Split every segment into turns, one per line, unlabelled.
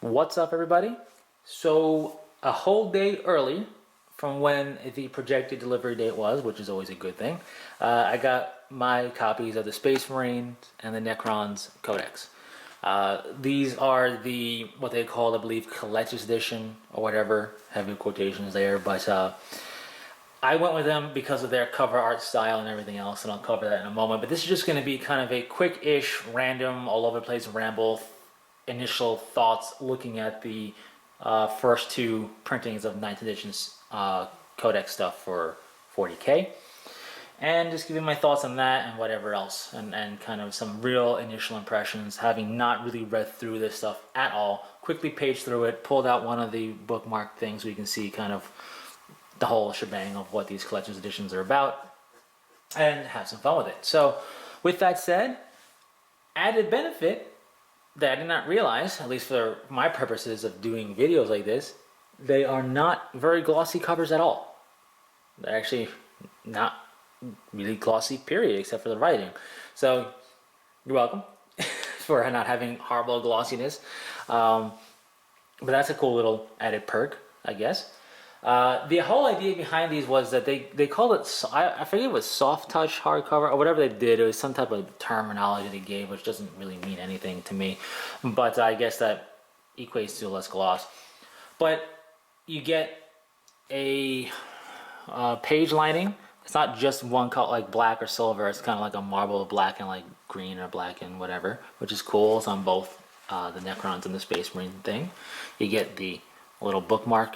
What's up, everybody? So, a whole day early from when the projected delivery date was, which is always a good thing, I got my copies of the Space Marines and the Necrons Codex. These are the, what they call, I believe, Collector's Edition or whatever, heavy quotations there, but I went with them because of their cover art style and everything else, and I'll cover that in a moment. But this is just going to be kind of a quick-ish, random, all over the place ramble, initial thoughts looking at the first two printings of 9th edition's Codex stuff for 40K. And just giving my thoughts on that and whatever else, and kind of some real initial impressions, having not really read through this stuff at all. Quickly paged through it, pulled out one of the bookmark things so you can see kind of the whole shebang of what these collector's editions are about, and have some fun with it. So, with that said, added benefit that I did not realize, at least for my purposes of doing videos like this, they are not very glossy covers at all. They're actually not really glossy, period, except for the writing. So, you're welcome for not having horrible glossiness. But that's a cool little added perk, I guess. The whole idea behind these was that they called it, I forget, it was soft touch hardcover or whatever they did. It was some type of terminology they gave, which doesn't really mean anything to me, but I guess that equates to less gloss. But you get a page lining. It's not just one color like black or silver. It's kind of like a marble of black and like green or black and whatever, which is cool. It's on both the Necrons and the Space Marine thing. You get the little bookmark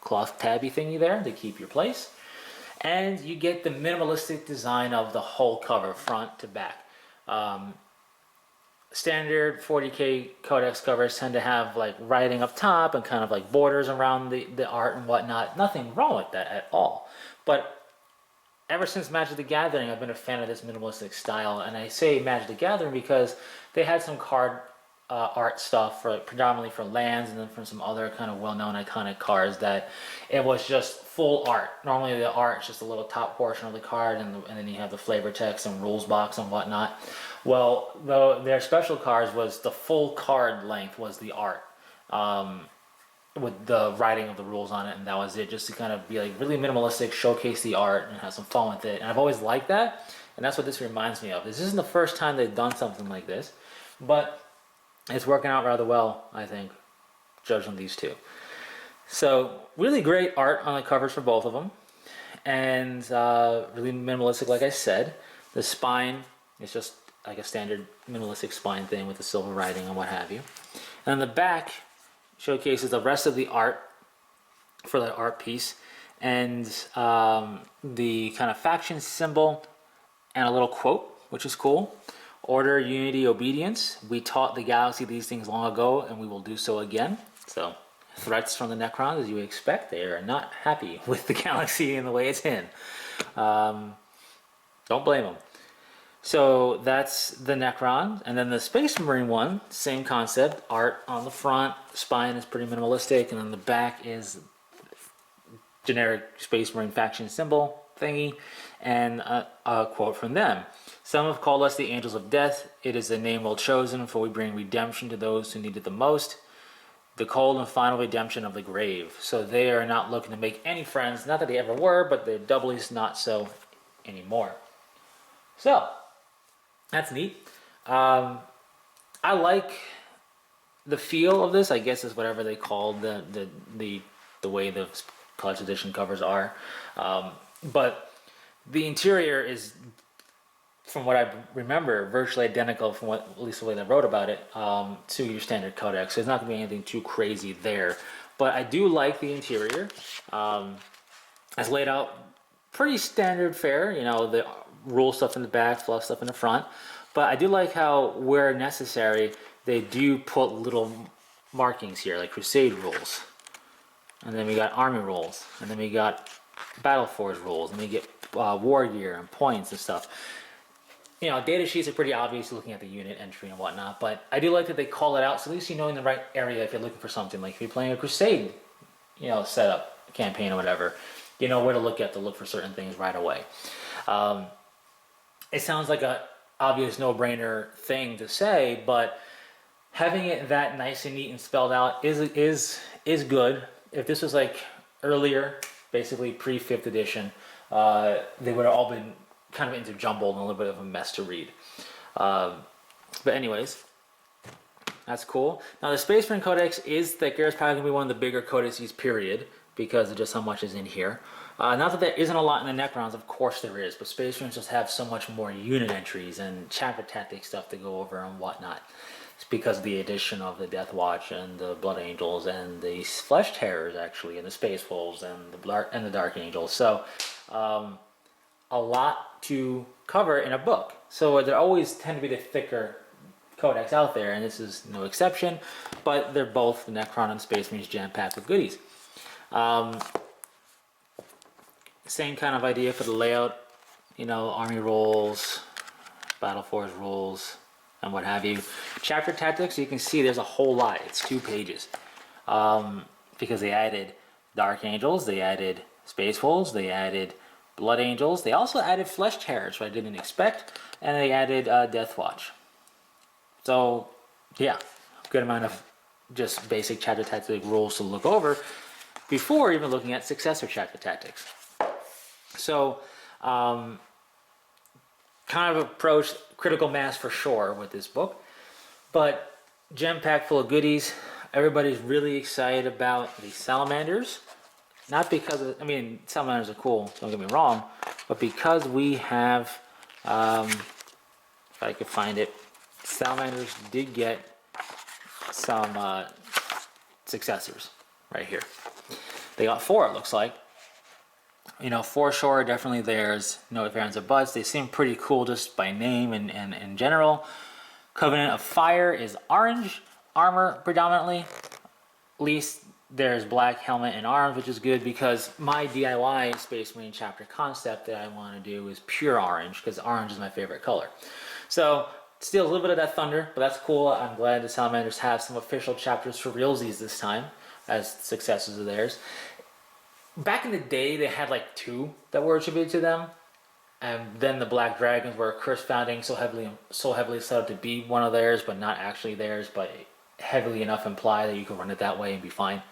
cloth tabby thingy there to keep your place, and you get the minimalistic design of the whole cover, front to back. Standard 40K Codex covers tend to have like writing up top and kind of like borders around the art and whatnot. Nothing wrong with that at all, but ever since Magic the Gathering, I've been a fan of this minimalistic style, and I say Magic the Gathering because they had some card art stuff for predominantly for lands, and then from some other kind of well-known iconic cards that it was just full art. Normally the art is just a little top portion of the card, and then you have the flavor text and rules box and whatnot. Well, their special cards was the full card length was the art, with the writing of the rules on it, and that was it, just to kind of be like really minimalistic, showcase the art and have some fun with it. And I've always liked that, and that's what this reminds me of. This isn't the first time they've done something like this, but it's working out rather well, I think, judged on these two. So really great art on the covers for both of them, and really minimalistic, like I said. The spine is just like a standard minimalistic spine thing with the silver writing and what have you. And the back showcases the rest of the art for that art piece, and the kind of faction symbol and a little quote, which is cool. Order, unity, obedience. We taught the galaxy these things long ago, and we will do so again. So, threats from the Necrons, as you would expect. They are not happy with the galaxy and the way it's in. Don't blame them. So that's the Necron, and then the Space Marine one, same concept. Art on the front, spine is pretty minimalistic, and then the back is generic Space Marine faction symbol thingy, and a quote from them. Some have called us the angels of death. It is the name well chosen, for we bring redemption to those who need it the most. The cold and final redemption of the grave. So they are not looking to make any friends. Not that they ever were, but they're doubly not so anymore. So that's neat. I like the feel of this. I guess is whatever they call the way the collector's edition covers are. But the interior is, from what I remember, virtually identical from what, at least the way they wrote about it, to your standard Codex. So there's not going to be anything too crazy there. But I do like the interior. It's laid out pretty standard fare. You know, the rule stuff in the back, fluff stuff in the front. But I do like how, where necessary, they do put little markings here, like Crusade rules. And then we got Army rules. And then we got Battle Forge rules. And we get war gear and points and stuff. You know, data sheets are pretty obvious looking at the unit entry and whatnot, but I do like that they call it out, so at least you know in the right area if you're looking for something. Like if you're playing a Crusade, you know, setup, campaign or whatever, you know where to look for certain things right away. It sounds like a obvious no-brainer thing to say, but having it that nice and neat and spelled out is good. If this was like earlier, basically pre 5th edition, they would have all been kind of interjumbled and a little bit of a mess to read. But anyways, that's cool. Now the Space Marine Codex is thicker. It's probably going to be one of the bigger codices, period, because of just how much is in here. Not that there isn't a lot in the Necrons, of course there is, but Space Marines just have so much more unit entries and chapter tactic stuff to go over and whatnot. It's because of the addition of the Death Watch and the Blood Angels and the Flesh Terrors, actually, and the Space Wolves and the Dark Angels. So, a lot to cover in a book. So there always tend to be the thicker codex out there, and this is no exception, but they're both, the Necron and Space Marines, jam-packed with goodies. Same kind of idea for the layout, you know, army rules, battle force rules, and what have you. Chapter tactics, you can see there's a whole lot. It's 2 pages. Because they added Dark Angels, they added Space Wolves, they added Blood Angels, they also added Flesh Terrors, which I didn't expect, and they added Death Watch. So, yeah, good amount of just basic chapter tactic rules to look over before even looking at successor chapter tactics. So, kind of approach critical mass for sure with this book, but jam-packed full of goodies. Everybody's really excited about the salamanders, not because of, I mean, salamanders are cool, don't get me wrong, but because we have, if I could find it, salamanders did get some successors right here. They got 4, it looks like. You know, foreshore, definitely theirs. No ifs, ands, or buts. They seem pretty cool just by name and in general. Covenant of Fire is orange, armor predominantly. At least there's black helmet and arms, which is good because my DIY Space Marine chapter concept that I want to do is pure orange, because orange is my favorite color. So, still a little bit of that thunder, but that's cool. I'm glad the Salamanders have some official chapters for realsies this time as successors of theirs. Back in the day, they had like 2 that were attributed to them, and then the Black Dragons were a curse founding so heavily set up to be one of theirs, but not actually theirs, but heavily enough implied that you can run it that way and be fine.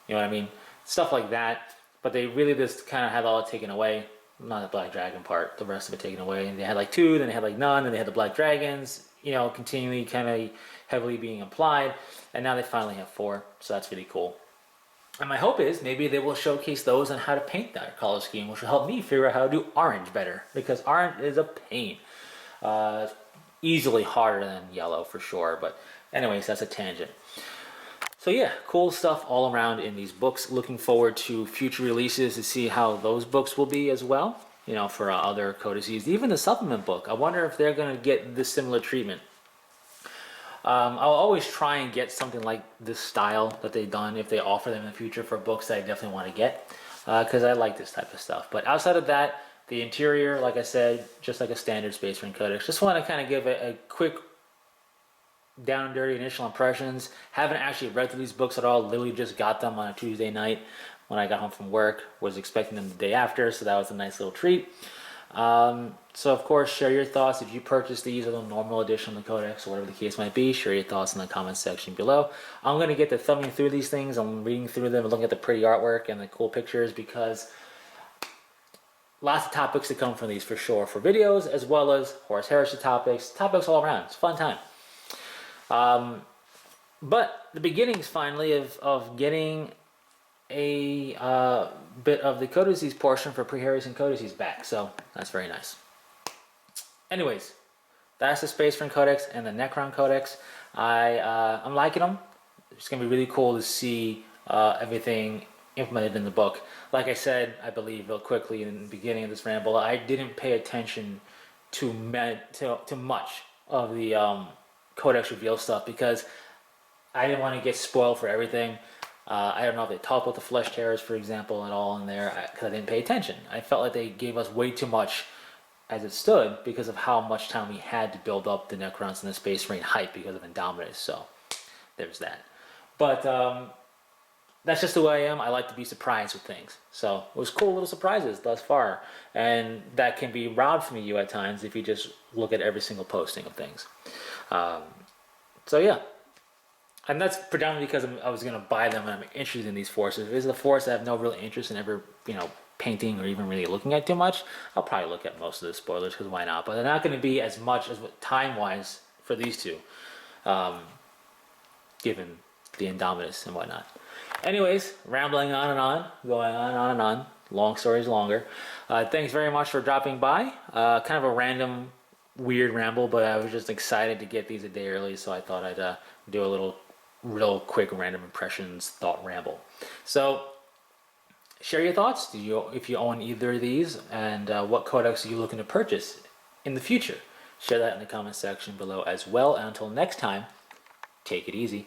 You know what I mean? Stuff like that. But they really just kind of had all it taken away. Not the Black Dragon part, the rest of it taken away. And they had like 2, then they had like none, then they had the Black Dragons, you know, continually kind of heavily being implied. And now they finally have 4, so that's really cool. And my hope is maybe they will showcase those on how to paint that color scheme, which will help me figure out how to do orange better, because orange is a pain. Easily harder than yellow for sure, but anyways, that's a tangent. So yeah, cool stuff all around in these books. Looking forward to future releases to see how those books will be as well, you know, for other codices. Even the supplement book, I wonder if they're going to get this similar treatment. I'll always try and get something like this style that they've done if they offer them in the future for books that I definitely want to get, because I like this type of stuff. But outside of that, the interior, like I said, just like a standard Space Marine Codex. Just want to kind of give a quick down and dirty initial impressions. Haven't actually read through these books at all. Literally just got them on a Tuesday night when I got home from work. Was expecting them the day after, so that was a nice little treat. So of course, share your thoughts if you purchased these or the normal edition of the Codex or whatever the case might be. Share your thoughts in the comments section below. I'm going to get to thumbing through these things. I'm reading through them and looking at the pretty artwork and the cool pictures, because lots of topics to come from these for sure, for videos as well as Horus Heresy topics all around. It's a fun time. But the beginnings finally of getting a bit of the codices portion for pre-Heresy and codices back, so that's very nice. Anyways, that's the Space Marine Codex and the Necron Codex. I'm liking them. It's gonna be really cool to see everything implemented in the book. Like I said, I believe real quickly in the beginning of this ramble, I didn't pay attention to much of the Codex reveal stuff because I didn't want to get spoiled for everything. I don't know if they talked about the Flesh Terrors, for example, at all in there, because I didn't pay attention. I felt like they gave us way too much as it stood because of how much time we had to build up the Necrons and the Space Marine hype because of Indomitus. So there's that. But that's just the way I am. I like to be surprised with things. So it was cool little surprises thus far. And that can be robbed from you at times if you just look at every single posting of things. So yeah, and that's predominantly because I was gonna buy them and I'm interested in these forces. If it's a force I have no real interest in ever, painting or even really looking at too much, I'll probably look at most of the spoilers because why not? But they're not going to be as much as time wise for these two, given the Indominus and whatnot. Anyways, rambling on and on, going on and on. Long stories longer. Thanks very much for dropping by. Kind of a random, weird ramble, but I was just excited to get these a day early, so I thought I'd do a little, real quick random impressions thought ramble. So, share your thoughts. If you own either of these, and what codex are you looking to purchase in the future? Share that in the comment section below as well. And until next time, take it easy.